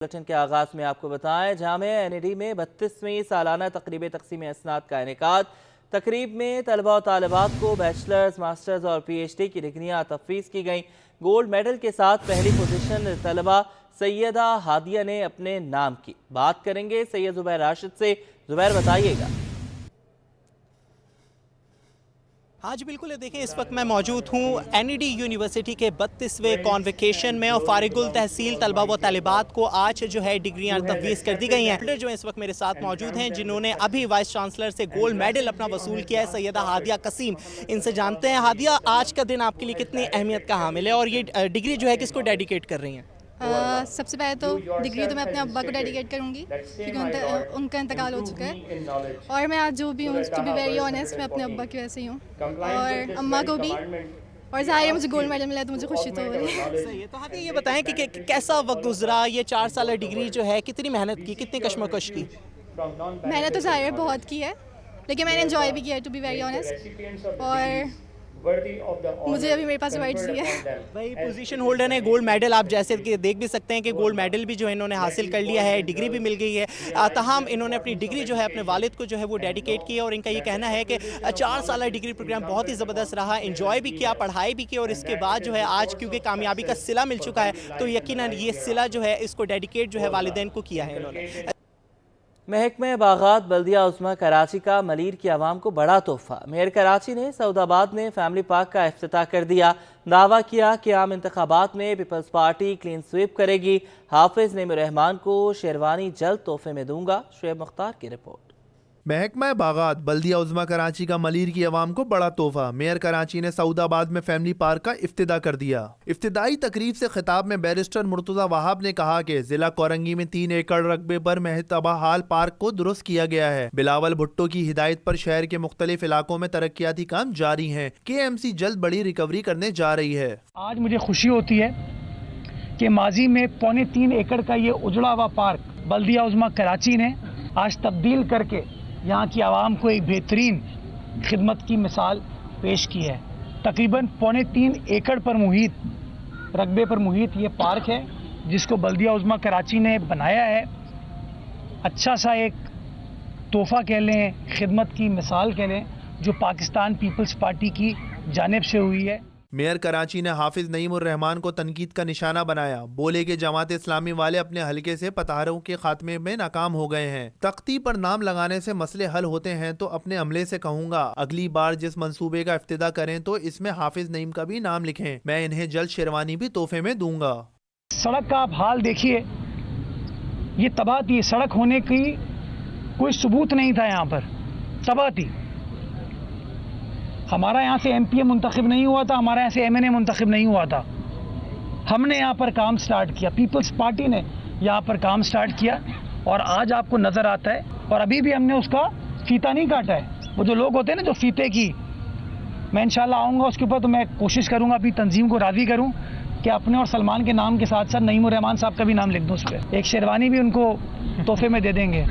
Bulletin के आगाज में आपको बताएं, जामिया एनईडी में 32वीं सालाना तकरीब तकसीम असनाद का इनेकाद। तकरीब में तलबा और तालिबात को बैचलर्स, मास्टर्स और PhD की डिग्रियां तफवीज़ की गईं। गोल्ड मेडल के साथ पहली पोजीशन तलबा सैयदा हादिया ने अपने नाम की। बात करेंगे सैयद जुबैर राशिद से। जुबैर, बताइएगा। हाँ जी बिल्कुल, देखें इस वक्त मैं मौजूद हूँ एनईडी यूनिवर्सिटी के 32वें कॉन्वोकेशन में और फारिगुल तहसील तलबा व तालिबात को आज जो है डिग्रियाँ तफवीज़ कर दी गई हैं। जो है इस वक्त मेरे साथ मौजूद हैं जिन्होंने अभी वाइस चांसलर से गोल्ड मेडल अपना वसूल किया है, सैयदा हादिया कसीम। इनसे जानते हैं, हादिया आज का दिन आपके लिए कितनी अहमियत का हामिल है और ये डिग्री जो है किसको डेडिकेट कर रही हैं? सबसे पहले तो डिग्री तो मैं अपने अब्बा को डेडिकेट करूंगी क्योंकि उनका इंतकाल हो चुका है। और मैं आज जो भी हूँ, टू बी वेरी ऑनेस्ट, मैं अपने अब्बा की वजह से ही हूँ और अम्मा को भी। और ज़ाहिर है मुझे गोल्ड मेडल मिला है तो मुझे खुशी तो हो रही है। सही है। तो हाँ ये बताएं कि कैसा वक्त गुजरा, ये 4 साल डिग्री जो है कितनी मेहनत की, कितनी कश्मकश की? मैंने तो ज़ाहिर बहुत की है लेकिन मैंने एंजॉय भी किया है, टू बी वेरी ऑनेस्ट। और मुझे अभी मेरे पास अवार्ड्स दिए हैं। भाई पोजीशन होल्डर ने गोल्ड मेडल, आप जैसे कि देख भी सकते हैं कि गोल्ड मेडल भी जो है इन्होंने हासिल कर लिया है, डिग्री भी मिल गई है। तमाम इन्होंने अपनी डिग्री जो है अपने वालिद को जो है वो डेडिकेट की है और इनका ये कहना है कि 4 साल डिग्री प्रोग्राम बहुत ही ज़बरदस्त रहा, एंजॉय भी किया, पढ़ाई भी की और इसके बाद जो है आज क्योंकि कामयाबी का सिला मिल चुका है तो यकीनन ये सिला जो है इसको डेडिकेट जो है वालिदैन को किया है इन्होंने। महकमे बागात बल्दिया उस्मा कराची का मलीर की आवाम को बड़ा तोहफा। मेयर कराची ने सऊदाबाद में फैमिली पार्क का इफ्तिताह कर दिया। दावा किया कि आम इंतखाबात में पीपल्स पार्टी क्लीन स्वीप करेगी। हाफिज नईमुर रहमान को शेरवानी जल्द तोहफे में दूंगा। शुएब मुख्तार की रिपोर्ट। महकमा बागात बल्दिया उज़्मा कराची का मलीर की आवाम को बड़ा तोहफा। मेयर कराची ने सऊदाबाद में फैमिली पार्क का इफ्तिदा कर दिया। इफ्तिदाई तकरीब से खिताब में बैरिस्टर मुर्तज़ा वहाब ने कहा कि जिला कोरंगी में 3 एकड़ रकबे पर महतबा हाल पार्क को दुरुस्त किया गया है। बिलावल भुट्टो की हिदायत पर शहर के मुख्तलिफ इलाकों में तरक्याती काम जारी है। KMC जल्द बड़ी रिकवरी करने जा रही है। आज मुझे खुशी होती है कि माजी में 3.25 एकड़ का ये उजड़ा हुआ पार्क बल्दिया उज़्मा कराची ने आज तब्दील करके यहाँ की आवाम को एक बेहतरीन खिदमत की मिसाल पेश की है। तकरीबन 3.25 एकड़ पर मुहित रकबे पर मुहित ये पार्क है जिसको बल्दिया उज़्मा कराची ने बनाया है। अच्छा सा एक तोहफा कह लें, खिदमत की मिसाल कह लें, जो पाकिस्तान पीपल्स पार्टी की जानिब से हुई है। मेयर कराची ने हाफिज नईमुर रहमान को तनकीद का निशाना बनाया। बोले कि जमात इस्लामी वाले अपने हलके से पतारों के खात्मे में नाकाम हो गए हैं। तख्ती पर नाम लगाने से मसले हल होते हैं तो अपने अमले से कहूँगा अगली बार जिस मंसूबे का इफ्तिदा करें तो इसमें हाफिज नईम का भी नाम लिखें। मैं इन्हें जल्द शेरवानी भी तोहफे में दूंगा। सड़क का आप हाल देखिए, ये तबाह थी। सड़क होने की कोई सबूत नहीं था, यहाँ पर तबाह थी। हमारा यहाँ से MPA मुंतखब नहीं हुआ था, हमारा यहाँ से MNA मुंतखब नहीं हुआ था। हमने यहाँ पर काम स्टार्ट किया, पीपल्स पार्टी ने यहाँ पर काम स्टार्ट किया और आज आपको नज़र आता है। और अभी भी हमने उसका फीता नहीं काटा है। वो जो लोग होते हैं ना जो फीते की, मैं इंशाल्लाह आऊँगा उसके ऊपर तो मैं कोशिश करूँगा अपनी तंजीम को राज़ी करूँ कि अपने और सलमान के नाम के साथ साथ नईमुर रहमान साहब का भी नाम लिख दूँ उस पर। एक शेरवानी भी उनको तोहफे में दे देंगे।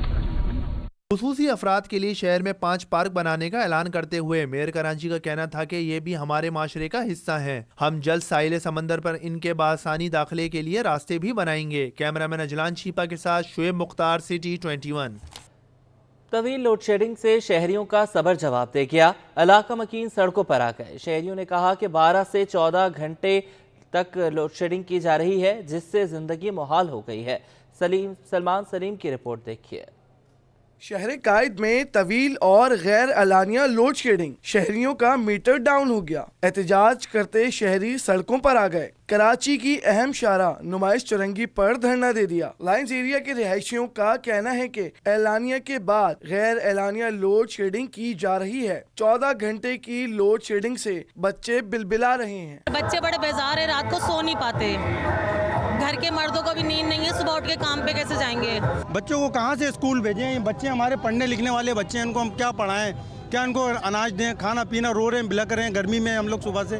खुसूसी अफराद के लिए शहर में 5 पार्क बनाने का ऐलान करते हुए मेयर कराची का कहना था कि ये भी हमारे माशरे का हिस्सा है। हम जल्द साहिल समंदर पर इनके बासानी दाखिले के लिए रास्ते भी बनाएंगे। कैमरामैन अजलान शीपा के साथ शुएब मुख्तार, सिटी 21। तवील लोड शेडिंग से शहरियों का सबर जवाब दे गया। इलाका मकीन सड़कों पर आ गए। शहरियों ने कहा कि 12 से 14 घंटे तक लोड शेडिंग की जा रही है जिससे जिंदगी मुहाल हो गई है। सलमान सलीम की रिपोर्ट देखिए। शहर कायद में तवील और गैर एलानिया लोड शेडिंग, शहरियों का मीटर डाउन हो गया। एहतजाज करते शहरी सड़कों पर आ गए। कराची की अहम शारा नुमाइश चौरंगी पर धरना दे दिया। लाइंस एरिया के रिहायशियों का कहना है कि एलानिया के बाद गैर एलानिया लोड शेडिंग की जा रही है। 14 घंटे की लोड शेडिंग से बच्चे बिलबिला रहे हैं। बच्चे बड़े बेजार है, रात को सो नहीं पाते। घर के मर्दों को भी नींद नहीं है, सुबह उठ के काम पे कैसे जाएंगे? बच्चों को कहाँ से स्कूल भेजें? बच्चे हमारे पढ़ने लिखने वाले बच्चे हैं, इनको हम क्या पढ़ाएं? क्या इनको अनाज दें? खाना पीना रो रहे हैं, बिलक रहे हैं गर्मी में हम लोग सुबह से।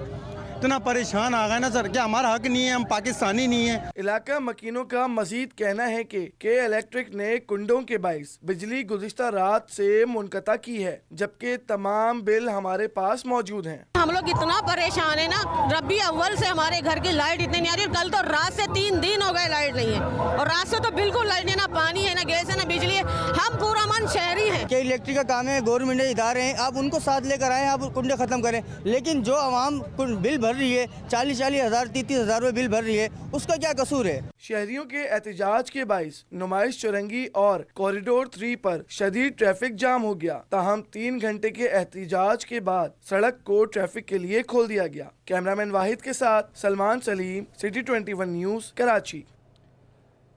इतना परेशान आ गए ना सर कि हमारा हक नहीं है, हम पाकिस्तानी नहीं है। इलाका मकीनों का मजीद कहना है कि इलेक्ट्रिक ने कुंडों के बाइस बिजली गुज़िश्ता रात से मुनक़ता की है, जबकि तमाम बिल हमारे पास मौजूद हैं। हम लोग इतना परेशान है ना, रबी अव्वल से हमारे घर की लाइट इतनी नहीं आ रही। कल तो रात से 3 दिन हो गए लाइट नहीं है, और रात से तो बिल्कुल लाइट नहीं, ना पानी है, ना गैस है, ना बिजली है। हम पूरा मन शहरी हैं। कि इलेक्ट्रिक का काम है, गवर्नमेंट इदारे हैं, आप उनको साथ लेकर आए, आप कुंडे खत्म करें। लेकिन जो आवाम बिल भर रही है 40-40 हज़ार 30-30 हज़ार रुपये बिल भर रही है, उसका क्या कसूर है? शहरियों के एहतजाज के बाइस नुमाइश चौरंगी और कॉरिडोर 3 पर शदीद ट्रैफिक जाम हो गया। ताहम 3 घंटे के एहतजाज के बाद सड़क को ट्रैफिक के लिए खोल दिया गया। कैमरामैन वाहिद के साथ सलमान सलीम, सिटी 21 न्यूज़, कराची।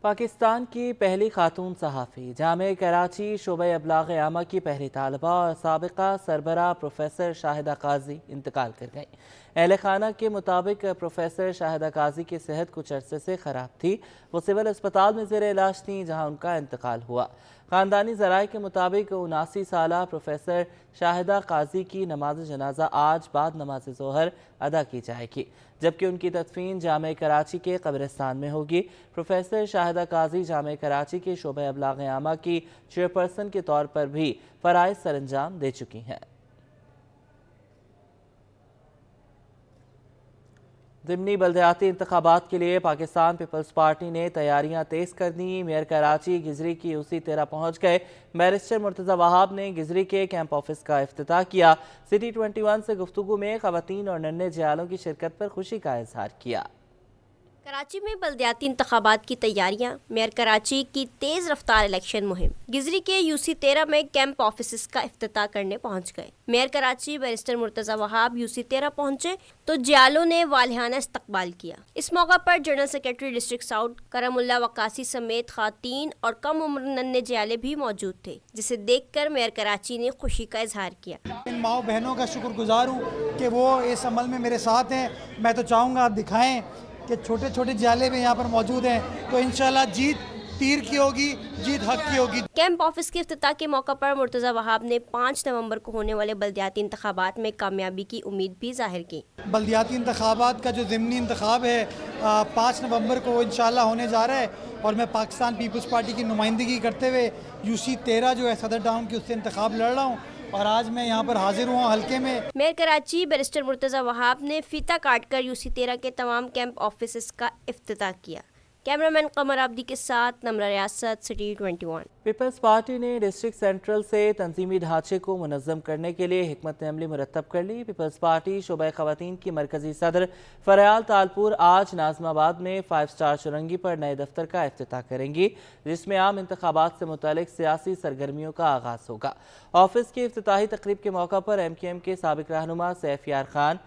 पाकिस्तान की पहली खातून सहाफ़ी, जामे कराची शोबे अबलाग आमा की पहली तालिबा और साबिका सरबरा प्रोफेसर शाहिदा काजी इंतकाल कर गई। अहल खाना के मुताबिक प्रोफेसर शाहिदा काजी की सेहत कुछ अरसे से ख़राब थी। वो सिविल अस्पताल में ज़ेर इलाज थी, जहाँ उनका इंतकाल हुआ। ख़ानदानी ज़राए के मुताबिक 79 साला प्रोफेसर शाहिदा काजी की नमाज जनाजा आज बाद नमाज ज़ोहर अदा की जाएगी, जबकि उनकी तदफीन जामे कराची के कब्रिस्तान में होगी। प्रोफेसर शाहिदा काजी जामे कराची के शोबे अबलाग आमा की चेयरपर्सन के तौर पर भी फ़राइज़ सरअंजाम दे चुकी हैं। ज़िमनी बल्दियाती इंतखाबात के लिए पाकिस्तान पीपल्स पार्टी ने तैयारियां तेज़ कर दी। मेयर कराची गिजरी की उसी तेरह पहुंच गए। बैरिस्टर मुर्तज़ा वहाब ने गिजरी के कैंप ऑफिस का इफ्तिताह किया। सिटी 21 से गुफ्तगू में ख़वातीन और नन्हे जयालों की शिरकत पर खुशी का इजहार किया। कराची में बल्दियाती इंतखाबात की तैयारियां, मेयर कराची की तेज़ रफ्तार इलेक्शन मुहिम। गिजरी के UC 13 में कैंप ऑफिस का इफ्तिताह करने पहुंच गए। Mayor Karachi barrister Murtaza Wahab UC 13 पहुंचे तो जियालों ने वालिहाना इस्तकबाल किया। इस मौका पर जनरल सेक्रेटरी डिस्ट्रिक्ट साउथ करमुल्ला वकासी समेत खातीन और कम उम्र नन्हे जियाले भी मौजूद थे, जिसे देखकर मेयर कराची ने खुशी का इजहार किया। इन माओ बहनों का शुक्रगुजार हूँ कि वो इस अमल में मेरे साथ हैं। मैं तो चाहूँगा आप दिखाएं कि छोटे छोटे जाले भी यहाँ पर मौजूद हैं, तो इंशाल्लाह जीत तीर की होगी, जीत हक की होगी। कैंप ऑफिस के इफ्तिताह के मौका पर मुर्तज़ा वहाब ने 5 नवंबर को होने वाले बल्दियाती इंतखाबात में कामयाबी की उम्मीद भी जाहिर की। बल्दियाती इंतखाबात का जो ज़िमनी इंतखाब है 5 नवंबर को वो इंशाल्लाह होने जा रहा है, और मैं पाकिस्तान पीपल्स पार्टी की नुमाइंदगी करते हुए UC 13 जो है सदर टाउन की, उससे इंतखाब लड़ रहा हूँ, और आज मैं यहाँ पर हाजिर हुआ हल्के में। मेयर कराची बैरिस्टर मुर्तज़ा वहाब ने फीता काटकर UC 13 के तमाम कैंप ऑफिस का इफ्तिताह किया। कैमरामैन कमर आब्दी के साथ नम्रा रियासत, सिटी 21। पीपल्स पार्टी ने डिस्ट्रिक्ट सेंट्रल से तंजीमी ढांचे को मुनज़्ज़म करने के लिए हिकमत अमली मुरतब कर ली। पीपल्स पार्टी शोबा ख़वातीन की मरकजी सदर फरयाल तालपुर आज नाज़माबाद में 5 स्टार चुरंगी पर नए दफ्तर का इफ्तिताह करेंगी, जिसमें आम इंतखाबात से मुतालिक सियासी सरगर्मियों का आगाज़ होगा। ऑफिस की इफ्तिताही तकरीब के मौका पर MKM के साबिक रहनुमा सैफ यार खान,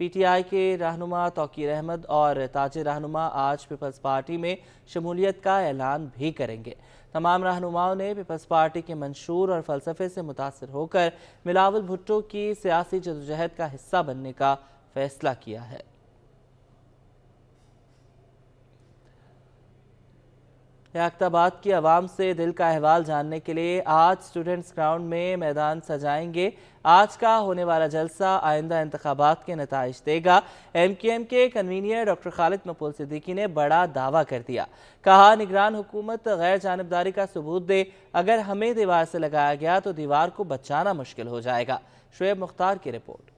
PTI के रहनुमा तौकीर अहमद और ताजिर रहनुमा आज पीपल्स पार्टी में शमूलियत का ऐलान भी करेंगे। तमाम रहनुमाओं ने पीपल्स पार्टी के मंशूर और फ़लसफ़े से मुतासिर होकर बिलावल भुट्टो की सियासी जदोजहद का हिस्सा बनने का फैसला किया है। याकताबाद की आवाम से दिल का अहवाल जानने के लिए आज स्टूडेंट्स ग्राउंड में मैदान सजाएंगे। आज का होने वाला जलसा आइंदा इंतखाबात के नताइज देगा। MKM के कन्वीनियर डॉक्टर खालिद मकबूल सिद्दीकी ने बड़ा दावा कर दिया। कहा, निगरान हुकूमत गैर जानिबदारी का सबूत दे, अगर हमें दीवार से लगाया गया तो दीवार को बचाना मुश्किल हो जाएगा। शुएब मुख्तार की रिपोर्ट।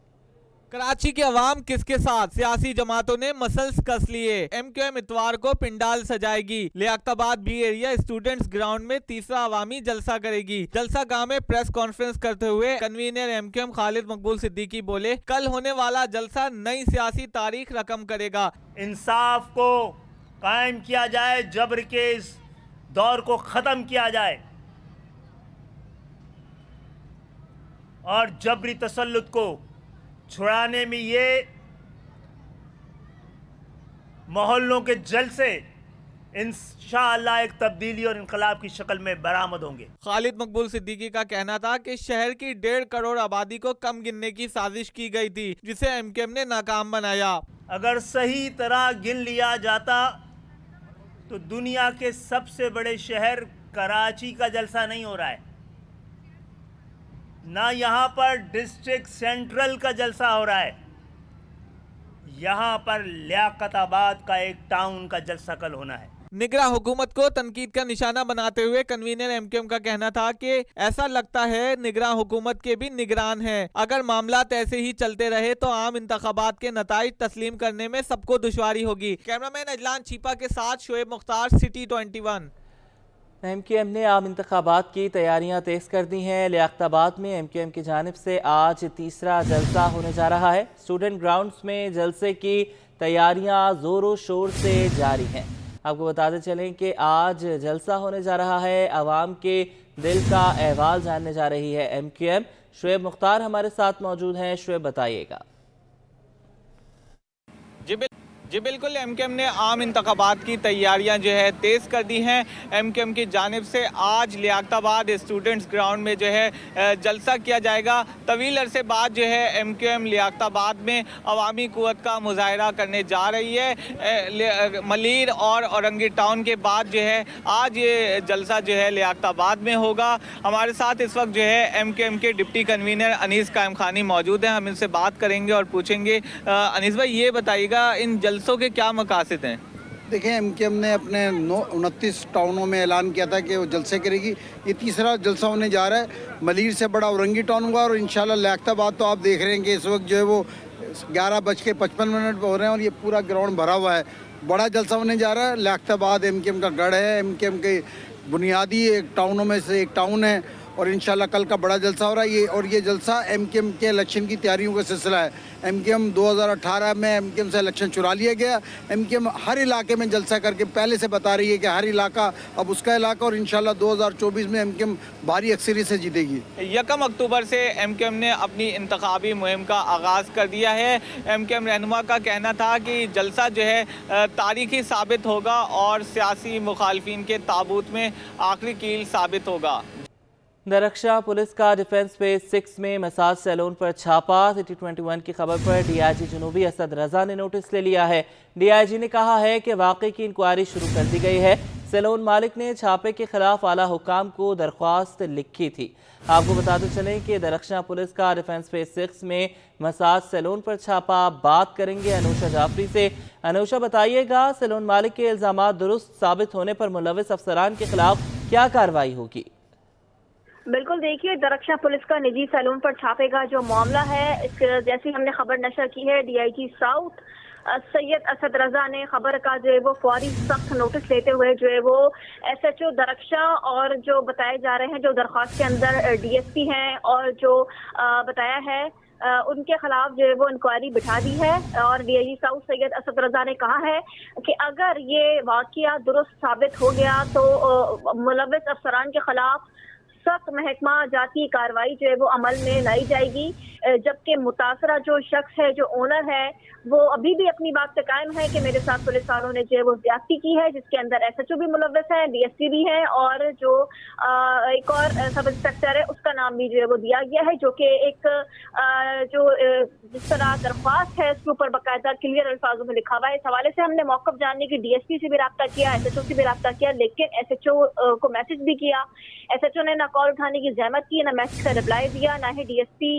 कराची के अवाम किसके साथ? सियासी जमातों ने मसल्स कस लिए। MKM इतवार को पिंडाल सजाएगी। Liaquatabad B area students ground में तीसरा अवामी जलसा करेगी। जलसा गाह में प्रेस कॉन्फ्रेंस करते हुए कन्वीनर MKM खालिद मकबूल सिद्दीकी बोले, कल होने वाला जलसा नई सियासी तारीख रकम करेगा। इंसाफ को कायम किया जाए, जबर के इस दौर को खत्म किया जाए और जबरी तसल्लुत को छुड़ाने में ये मोहल्लों के जलसे इंशाअल्लाह एक तब्दीली और इनकलाब की शक्ल में बरामद होंगे। खालिद मकबूल सिद्दीकी का कहना था कि शहर की 1.5 करोड़ आबादी को कम गिनने की साजिश की गई थी, जिसे MKM ने नाकाम बनाया। अगर सही तरह गिन लिया जाता तो दुनिया के सबसे बड़े शहर कराची का जलसा नहीं हो रहा है, ना यहाँ पर डिस्ट्रिक्ट सेंट्रल का जलसा हो रहा है। यहाँ पर लियाकत आबाद का एक टाउन का जलसा कल होना है। निगरान हुकूमत को तनकीद का निशाना बनाते हुए कन्वीनर एमक्यूएम का कहना था कि ऐसा लगता है निगरान हुकूमत के भी निगरान हैं। अगर मामलात ऐसे ही चलते रहे तो आम इंतखाबात के नताइज तस्लीम करने में सबको दुश्वारी होगी। कैमरामैन अजलान चीपा के साथ शोएब मुख्तार, सिटी 21। एमक्यूएम ने आम इंतखाबात की तैयारियां तेज कर दी हैं। लियाकताबाद में एमक्यूएम की जानिब से आज तीसरा जलसा होने जा रहा है। स्टूडेंट ग्राउंड्स में जलसे की तैयारियां जोरों शोर से जारी हैं। आपको बताते चलें कि आज जलसा होने जा रहा है। आवाम के दिल का अहवाल जानने जा रही है एमक्यूएम। शोएब मुख्तार हमारे साथ मौजूद हैं। शोएब, बताइएगा। जी बिल्कुल, एमक्यूएम ने आम इंतखाबात की तैयारियां जो है तेज़ कर दी हैं। एमक्यूएम की जानिब से आज लियाकताबाद स्टूडेंट्स ग्राउंड में जो है जलसा किया जाएगा। तवील अरसे बाद जो है एमक्यूएम लियाकताबाद में अवामी क़ुव्वत का मुजाहरा करने जा रही है। मलीर और औरंगी टाउन के बाद जो है आज ये जलसा जो है लियाकताबाद में होगा। हमारे साथ इस वक्त जो है एमक्यूएम के डिप्टी कन्वीनर अनीस कायम खानी मौजूद हैं। हम इनसे बात करेंगे और पूछेंगे। अनीस भाई, ये बताइएगा इन जलसों के क्या मकासद हैं? देखें, एमक्यूएम ने अपने 29 टाउनों में ऐलान किया था कि वो जलसे करेगी। ये तीसरा जलसा होने जा रहा है। मलीर से बड़ा औरंगी टाउन हुआ और इंशाल्लाह लियाकताबाद तो आप देख रहे हैं कि इस वक्त जो है वो 11:55 हो रहे हैं और ये पूरा ग्राउंड भरा हुआ है। बड़ा जलसा होने जा रहा है। लियाकताबाद एमक्यूएम का गढ़ है। एमक्यूएम के बुनियादी एक टाउनों में से एक टाउन है और इंशाल्लाह कल का बड़ा जलसा हो रहा है। ये जलसा एमक्यूएम के इलेक्शन की तैयारियों का सिलसिला है। एमक्यूएम 2018 में एमक्यूएम से इलेक्शन चुरा लिया गया। एमक्यूएम हर इलाके में जलसा करके पहले से बता रही है कि हर इलाका अब उसका इलाका, और इंशाल्लाह 2024 में एमक्यूएम भारी अक्सरियत से जीतेगी। 1 अक्टूबर से एमक्यूएम ने अपनी इंतखाबी मुहिम का आगाज़ कर दिया है। एमक्यूएम रहनुमा का कहना था कि जलसा जो है तारीखी साबित होगा और सियासी मुखालफिन के ताबूत में आखिरी कील साबित होगा। दरख्शा पुलिस का डिफेंस फेज 6 में मसाज सैलून पर छापा। सिटी 21 की खबर पर डीआईजी जुनूबी असद रजा ने नोटिस ले लिया है। डीआईजी ने कहा है कि वाक़े की इंक्वायरी शुरू कर दी गई है। सैलून मालिक ने छापे के खिलाफ आला हुकाम को दरख्वास्त लिखी थी। आपको बताते चलें कि दरख्शा पुलिस का डिफेंस फेज 6 में मसाज सैलून पर छापा। बात करेंगे अनुषा जाफरी से। अनुषा, बताइएगा, सैलून मालिक के इल्जामात दुरुस्त साबित होने पर मुलविस अफसरान के खिलाफ क्या कार्रवाई होगी? बिल्कुल, देखिए, दरख्शा पुलिस का निजी सैलून पर छापे का जो मामला है, जैसी हमने खबर नशर की है, डीआईजी साउथ सैयद असद रजा ने खबर का जो है वो फौरी सख्त नोटिस लेते हुए जो है वो एसएचओ दरख्शा और जो बताए जा रहे हैं जो दरख्वास्त के अंदर डीएसपी हैं और जो बताया है उनके खिलाफ जो है वो इंक्वायरी बिठा दी है। और डीआईजी साउथ सैयद असद रजा ने कहा है कि अगर ये वाकया दुरुस्त साबित हो गया तो मुलविस अफसरान के खिलाफ सख्त महकमा जाती कार्रवाई जो है वो अमल में लाई जाएगी। जबकि मुतासरा जो शख्स है, जो ओनर है, वो अभी भी अपनी बात पे कायम है कि मेरे साथ पुलिस वालों ने जो है वो ज्यादती की है, जिसके अंदर एसएचओ भी मुलव्वस है, डीएसपी भी है और जो एक और सब इंस्पेक्टर है उसका नाम भी जो है वो दिया गया है, जो कि एक जो जिस तरह दरख्वास्त है उसके ऊपर बाकायदा क्लियर अल्फाजों में लिखा हुआ है। इस हवाले से हमने मौक़िफ़ जानने की डीएसपी से भी रब्ता किया, एसएचओ से भी रब्ता किया, लेकिन एसएचओ को मैसेज भी किया। एसएचओ ने ना कॉल उठाने की जहमत की, ना मैसेज का रिप्लाई दिया, ना ही डीएसपी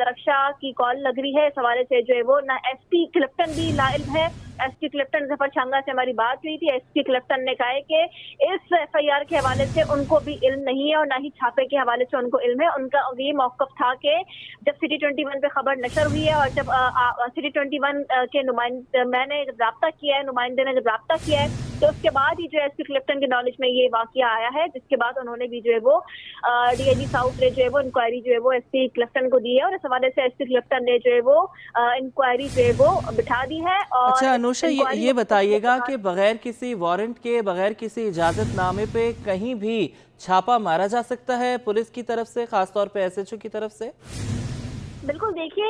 दरख्शा की कॉल लग रही है। इस हवाले से जो है वो ना एसपी क्लिफ्टन भी लाइल है। एसपी क्लिफ्टन जफर छंगा से हमारी बात हुई थी। एसपी क्लिफ्टन ने कहा है कि इस एफआईआर के हवाले से उनको भी इल्म नहीं है और ना ही छापे के हवाले से उनको इल्म है। उनका ये मौक़िफ़ था कि जब सिटी 21 पे खबर नशर हुई है और जब सिटी 21 के नुमाइंदे मैंने जब रब्ता किया है, नुमाइंदे ने जब रब्ता किया है, तो उसके बाद ही जो एसपी क्लिफ्टन के नॉलेज में ये वाकया आया है, जिसके बाद उन्होंने भी जो है वो डीआईजी साउथ ने जो है वो इंक्वायरी जो है वो एसपी क्लिफ्टन को दी है और इस हवाले से एसपी क्लिफ्टन ने जो है वो इंक्वायरी जो है वो बिठा दी है। और अच्छा अनुषा, ये बताइएगा कि बगैर किसी वारंट के, बगैर किसी इजाजतनामे पे कहीं भी छापा मारा जा सकता है पुलिस की तरफ से, खासतौर पे एसएचओ की तरफ से? बिल्कुल, देखिए,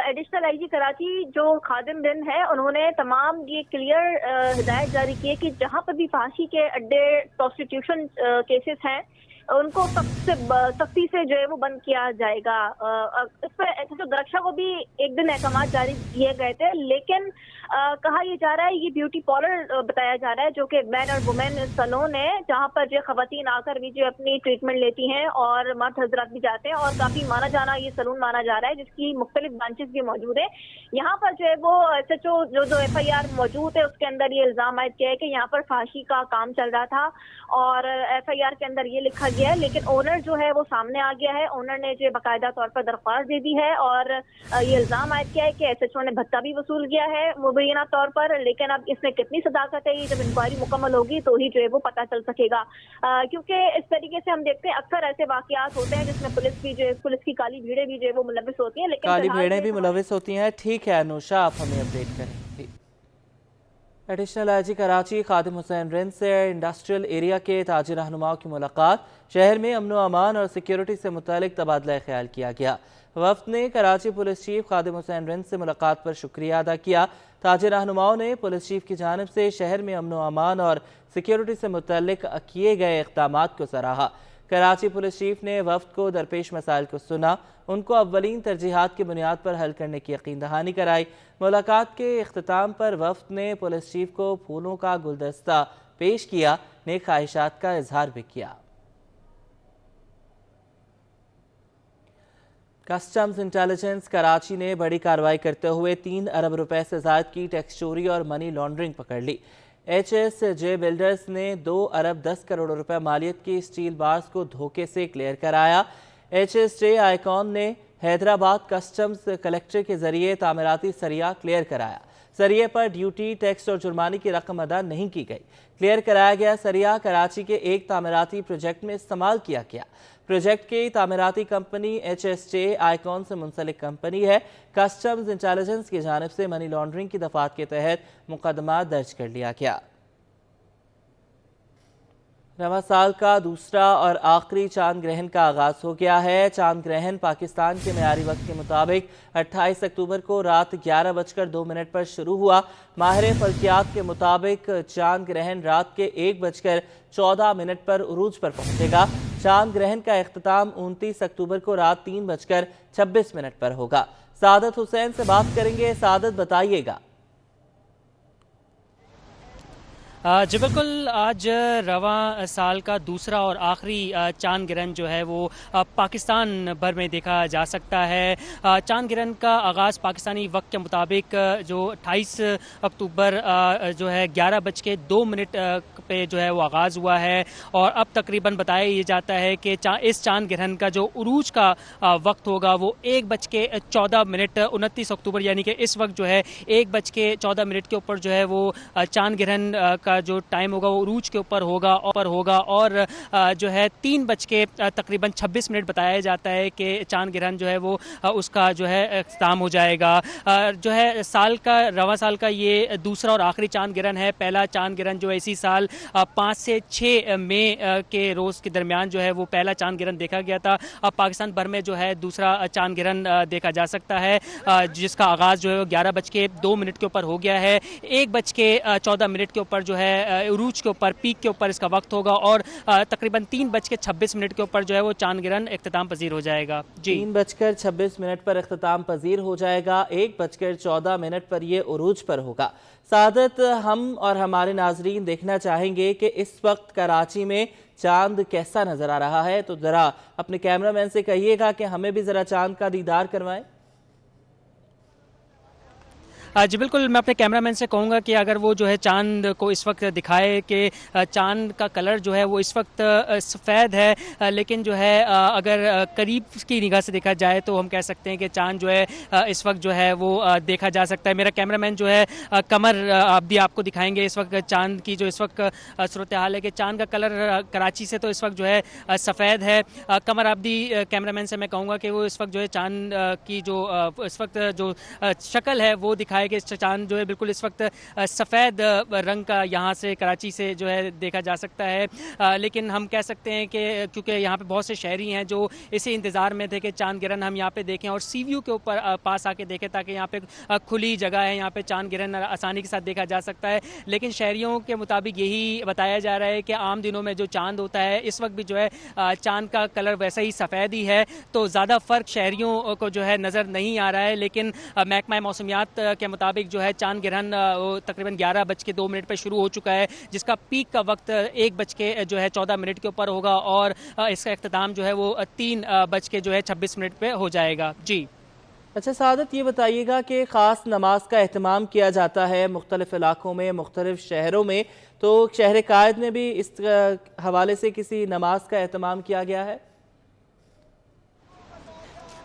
एडिशनल आईजी कराची जो खादिम दिन है, उन्होंने तमाम ये क्लियर हिदायत जारी की है कि जहाँ पर भी फांसी के अड्डे, प्रोस्टिट्यूशन केसेस हैं, उनको सख्ती से जो है वो बंद किया जाएगा। इस पर जो दरक्षा को भी एक दिन अहकाम जारी किए गए थे, लेकिन कहा यह जा रहा है ये ब्यूटी पार्लर बताया जा रहा है, जो कि मैन और वुमेन सैलून है, जहाँ पर जो खवातीन आकर भी जो अपनी ट्रीटमेंट लेती हैं और मर्द हजरात भी जाते हैं, और काफी माना जाना ये सैलून माना जा रहा है, जिसकी मुख्तलिफ ब्रांचेस भी मौजूद है। यहाँ पर जो है वो SHO जो FIR मौजूद है उसके अंदर ये इल्जाम आयद किया है कि यहाँ पर फांसी का काम चल रहा था, और FIR के अंदर ये लिखा गया है, लेकिन ओनर जो है वो सामने आ गया है। ओनर ने जो बाकायदा तौर पर दरख्वास्त दे दी है और ये इल्जाम आयद किया है कि SHO ने भत्ता भी वसूल किया है मुबैना तौर पर, लेकिन अब इसमें कितनी सदाकत है ये जब इंक्वायरी मुकम्मल होगी तो ही जो है वो पता चल सकेगा। क्योंकि इस तरीके से हम देखते हैं अक्सर ऐसे वाकयात होते हैं जिसमें पुलिस की काली भीड़ें भी जो है वो मुलविस होती हैं, लेकिन काली भीड़ें भी मुलविस होती हैं। ठीक है अनुषा, आप हमें अपडेट करें। एडिशनल IG कराची खादिम हुसैन रिंद से इंडस्ट्रियल एरिया के ताजिर रहनुमाओं की मुलाकात, शहर में अमन व अमान और सिक्योरिटी से मुतालिक तबादला ख्याल किया गया। वफ्द ने कराची पुलिस चीफ खादिम हुसैन रिंद से मुलाकात पर शुक्रिया अदा किया। ताजिर रहनुमाओं ने पुलिस चीफ की जानिब से शहर में अमन व अमान और सिक्योरिटी से मुतालिक किए गए इक़दामात को सराहा। कराची पुलिस चीफ ने वफ्द को दरपेश मसाइल को सुना, उनको अव्वलीन तरजीहात की बुनियाद पर हल करने की यकीन दहानी कराई। मुलाकात के इख्तिताम पर वफ्द ने पुलिस चीफ को फूलों का गुलदस्ता पेश किया, नेक ख्वाहिशात का इजहार भी किया। कस्टम्स इंटेलिजेंस कराची ने बड़ी कार्रवाई करते हुए 3 अरब रुपए से ज़ायद की टैक्स चोरी और मनी लॉन्ड्रिंग पकड़ ली। HSJ बिल्डर्स ने 2 अरब 10 करोड़ रुपए मालियत की स्टील बार्स को धोखे से क्लियर कराया। HSJ आइकॉन ने हैदराबाद कस्टम्स कलेक्टर के जरिए तामीराती सरिया क्लियर कराया। सरिये पर ड्यूटी, टैक्स और जुर्माने की रकम अदा नहीं की गई। क्लियर कराया गया सरिया कराची के एक तामीराती प्रोजेक्ट में इस्तेमाल किया गया। प्रोजेक्ट की तामीराती कंपनी HSJ आइकॉन से मुंसलिक कंपनी है। कस्टम्स इंटेलिजेंस की जानिब से मनी लॉन्ड्रिंग की दफात के तहत मुकदमा दर्ज कर लिया गया। रवा साल का दूसरा और आखिरी चांद ग्रहण का आगाज हो गया है। चांद ग्रहण पाकिस्तान के मेयारी वक्त के मुताबिक 28 अक्टूबर को रात 11:02 पर शुरू हुआ। माहिर फल्कियात के मुताबिक चांद ग्रहण रात के 1:14 पर उरूज पर पहुंचेगा। चांद ग्रहण का इख्तिताम 29 अक्टूबर को रात 3:26 पर होगा। सादत हुसैन से बात करेंगे। सादत, बताइएगा। जी बिल्कुल, आज रवा साल का दूसरा और आखिरी चांद ग्रहण जो है वो पाकिस्तान भर में देखा जा सकता है। चांद ग्रहण का आगाज़ पाकिस्तानी वक्त के मुताबिक जो 28 अक्टूबर जो है 11:02 पे जो है वो आगाज़ हुआ है, और अब तकरीबन बताया ये जाता है कि इस चांद ग्रहण का जो उरूज का वक्त होगा वो 1:14 29 अक्टूबर, यानी कि इस वक्त जो है 1:14 के ऊपर जो है वो चांद ग्रहण का जो टाइम होगा वो उरूज के ऊपर होगा और जो है 3:26 बताया जाता है कि चांद ग्रहण जो है वो उसका जो है इख्तिताम हो जाएगा। जो है रवा साल का ये दूसरा और आखिरी चांद ग्रहण है। पहला चांद ग्रहण जो है इसी साल 5 से 6 मई के रोज़ के दरमियान जो है वो पहला चांद ग्रहण देखा गया था। अब पाकिस्तान भर में जो है दूसरा चांद ग्रहण देखा जा सकता है, जिसका आगाज़ जो है 11:02 के ऊपर हो गया है। 1:14 के ऊपर जो है उरूज के ऊपर, पीक के ऊपर इसका वक्त होगा, और तकरीबन 3:26 के ऊपर जो है वो चांद ग्रहण इख्तिताम पजीर हो जाएगा। जी, 3:26 पर इख्तिताम पजीर हो जाएगा। 1:14 पर ये उरूज पर होगा। सादत, हम और हमारे नाजरीन देखना चाहेंगे कि इस वक्त कराची में चांद कैसा नजर आ रहा है, तो जरा अपने कैमरामैन से कहिएगा कि हमें भी जरा चांद का दीदार करवाएं। जी बिल्कुल, मैं अपने कैमरामैन से कहूँगा कि अगर वो जो है चांद को इस वक्त दिखाए कि चांद का कलर जो है वो इस वक्त सफ़ेद है, लेकिन जो है अगर करीब की निगाह से देखा जाए तो हम कह सकते हैं कि चांद जो है इस वक्त जो है वो देखा जा सकता है। मेरा कैमरामैन जो है कमर अब्दी आपको दिखाएंगे इस वक्त चांद की जो इस वक्त सूरत हाल है कि चांद का कलर कराची से तो इस वक्त जो है सफ़ेद है। कमर अब्दी कैमरामैन से मैं कहूँगा कि वो इस वक्त जो है चांद की जो इस वक्त जो शक्ल है वो दिखाए है कि चांद जो है बिल्कुल इस वक्त सफ़ेद रंग का यहाँ से कराची से जो है देखा जा सकता है, लेकिन हम कह सकते हैं कि क्योंकि यहाँ पे बहुत से शहरी हैं जो इसी इंतज़ार में थे कि चांद गिरन हम यहाँ पे देखें और सी व्यू के ऊपर पास आके देखें, ताकि यहाँ पे खुली जगह है, यहाँ पे चांद गिरन आसानी के साथ देखा जा सकता है। लेकिन शहरियों के मुताबिक यही बताया जा रहा है कि आम दिनों में जो चांद होता है इस वक्त भी जो है चांद का कलर वैसा ही सफ़ेद ही है, तो ज़्यादा फ़र्क शहरियों को जो है नज़र नहीं आ रहा है। लेकिन महकमा मौसमियात के मुताबिक जो है चांद गिरहन तकरीबन 11:02 पर शुरू हो चुका है, जिसका पीक का वक्त 1:14 के ऊपर होगा और इसका इख्तिताम जो है वो 3:26 पे हो जाएगा। जी अच्छा सादत, ये बताइएगा कि ख़ास नमाज का एहतमाम किया जाता है मुख्तलिफ इलाकों में, मुख्तलिफ शहरों में, तो शहर कायद में भी इस हवाले से किसी नमाज का एहतमाम किया गया है?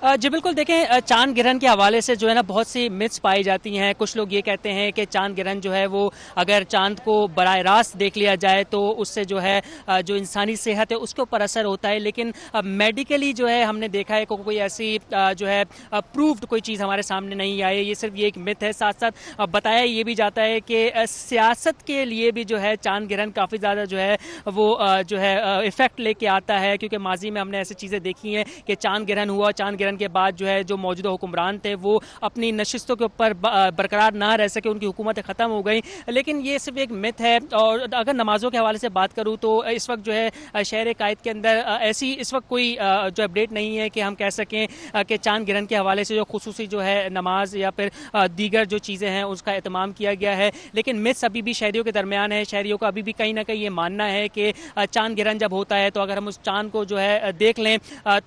जी बिल्कुल, देखें चांद गिरहन के हवाले से जो है ना बहुत सी मिथ्स पाई जाती हैं। कुछ लोग ये कहते हैं कि चांद गिरहन जो है वो अगर चांद को बराह रास्त देख लिया जाए तो उससे जो है जो इंसानी सेहत है उसके ऊपर असर होता है, लेकिन मेडिकली जो है हमने देखा है कोई ऐसी जो है प्रूव्ड कोई चीज़ हमारे सामने नहीं आई। ये सिर्फ ये एक मिथ है। साथ साथ बताया ये भी जाता है कि सियासत के लिए भी जो है चांद गिरहन काफ़ी ज़्यादा जो है वो जो है इफ़ेक्ट लेके आता है, क्योंकि माजी में हमने ऐसी चीज़ें देखी हैं कि चांद गिरहन हुआ, चांद गिरहन के बाद जो है जो मौजूदा हुक्मरान थे वो अपनी नशिस्तों के ऊपर बरकरार ना रह सके, उनकी हुकूमतें ख़त्म हो गई। लेकिन ये सिर्फ एक मिथ है। और अगर नमाज़ों के हवाले से बात करूँ तो इस वक्त जो है शहर कायद के अंदर ऐसी इस वक्त कोई जो अपडेट नहीं है कि हम कह सकें कि चांद गिरहन के हवाले से जो खुसूसी जो है नमाज या फिर दीगर जो चीज़ें हैं उसका एहतमाम किया गया है। लेकिन मिथ्स अभी भी शहरियों के दरमियान है। शहरियों का अभी भी कहीं ना कहीं ये मानना है कि चांद गिरहन जब होता है तो अगर हम उस चांद को जो है देख लें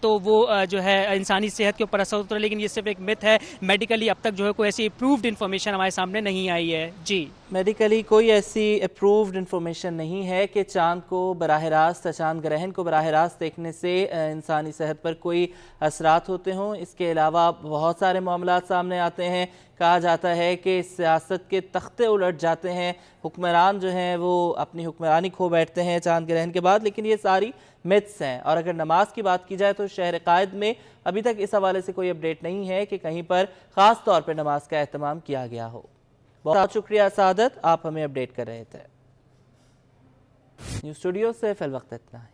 तो वो जो है इंसानी सेहत के ऊपर असर होता है। लेकिन ये सिर्फ एक मिथ है। मेडिकली अब तक जो है कोई ऐसी अप्रूव्ड इन्फॉर्मेशन हमारे सामने नहीं आई है। जी मेडिकली कोई ऐसी अप्रूव्ड इन्फॉर्मेशन नहीं है कि चांद को बराह रास्त, चांद ग्रहण को बराह रास्त देखने से इंसानी सेहत पर कोई असरात होते हों। इसके अलावा बहुत सारे मामलात सामने आते हैं। कहा जाता है कि सियासत के तख्ते उलट जाते हैं, हुक्मरान जो हैं वो अपनी हुक्मरानी खो बैठते हैं चांद ग्रहण के बाद, लेकिन ये सारी मिथ्स हैं। और अगर नमाज की बात की जाए तो शहर कायद में अभी तक इस हवाले से कोई अपडेट नहीं है कि कहीं पर ख़ास तौर पर नमाज का एहतमाम किया गया हो। बहुत शुक्रिया सादत, आप हमें अपडेट कर रहे थे। न्यूज़ स्टूडियो से फिल वक्त इतना है।